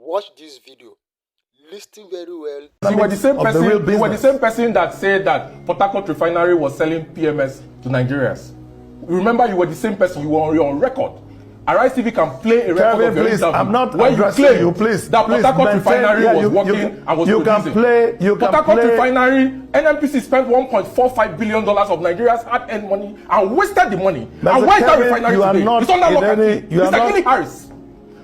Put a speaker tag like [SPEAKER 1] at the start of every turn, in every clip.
[SPEAKER 1] watch this video, listen very well.
[SPEAKER 2] You were the same person that said that Port Harcourt refinery was selling PMS to Nigerians. Remember, you were the same person. You were on record. Arise TV can play a record of your interview.
[SPEAKER 3] I'm not
[SPEAKER 2] where you claim
[SPEAKER 3] you, please.
[SPEAKER 2] That Port Harcourt refinery was working and was producing. Port Harcourt refinery, NNPC spent $1.45 billion of Nigeria's hard-earned money and wasted the money. And why is that refinery today? It's under lock and key. It's like Gilly Harris.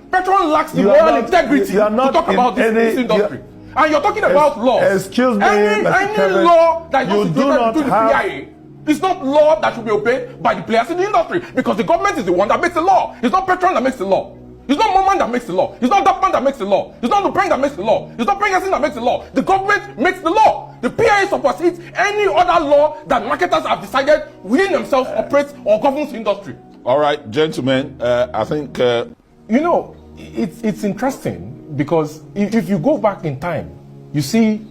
[SPEAKER 2] Petron lacks the moral integrity to talk about this industry. And you're talking about laws.
[SPEAKER 3] Excuse me,
[SPEAKER 2] any law that you do not do the PIA, it's not law that should be obeyed by the players in the industry, because the government is the one that makes the law. It's not Petron that makes the law. It's not Moman that makes the law. It's not Dapman that makes the law. It's not Lupeng that makes the law. It's not Pengassan that makes the law. The government makes the law. The PIA supersedes any other law that marketers have decided within themselves operates or governs the industry.
[SPEAKER 4] All right, gentlemen, I think...
[SPEAKER 2] You know, it's interesting, because if you go back in time, you see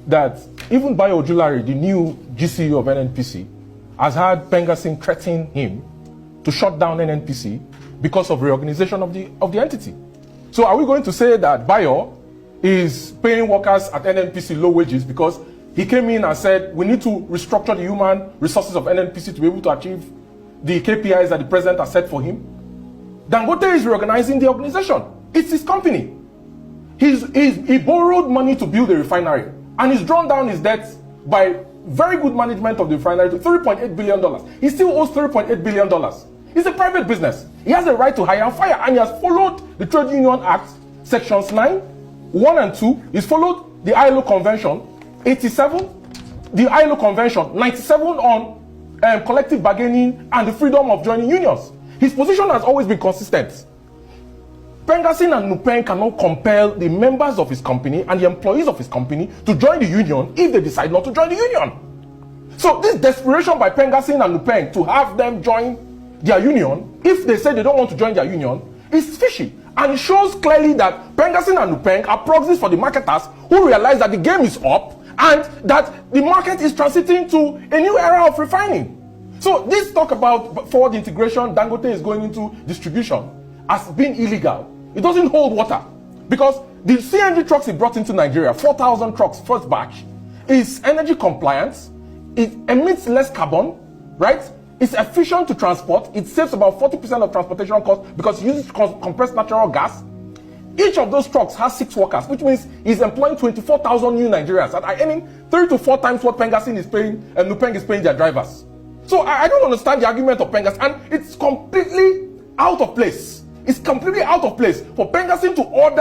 [SPEAKER 2] that even Bayo Ojulari, the new GCU of NNPC, has had Pengassan threaten him to shut down NNPC because of reorganization of the entity. So are we going to say that Bayo is paying workers at NNPC low wages because he came in and said we need to restructure the human resources of NNPC to be able to achieve the KPIs that the president has set for him? Dangote is reorganizing the organization. It's his company. He borrowed money to build a refinery, and he's drawn down his debts by very good management of the refinery to $3.8 billion. He still owes $3.8 billion. It's a private business. He has the right to hire and fire, and he has followed the Trade Union Act, Sections 9, 1 and 2. He's followed the ILO Convention 87, the ILO Convention 97 on collective bargaining and the freedom of joining unions. His position has always been consistent. Pengassan and Lupeng cannot compel the members of his company and the employees of his company to join the union if they decide not to join the union. So this desperation by Pengassan and Lupeng to have them join their union, if they say they don't want to join their union, is fishy. And it shows clearly that Pengassan and Lupeng are proxies for the marketers who realize that the game is up and that the market is transiting to a new era of refining. So this talk about forward integration, Dangote is going into distribution, has been illegal. It doesn't hold water, because the CNG trucks he brought into Nigeria, 4,000 trucks, first batch, is energy compliant, it emits less carbon, right? It's efficient to transport, it saves about 40% of transportation costs because it uses compressed natural gas. Each of those trucks has 6 workers, which means he's employing 24,000 new Nigerians that are earning 3 to 4 times what Pengassan is paying and Lupeng is paying their drivers. So I don't understand the argument of Pengassan, and it's completely out of place. It's completely out of place for Pengassan to order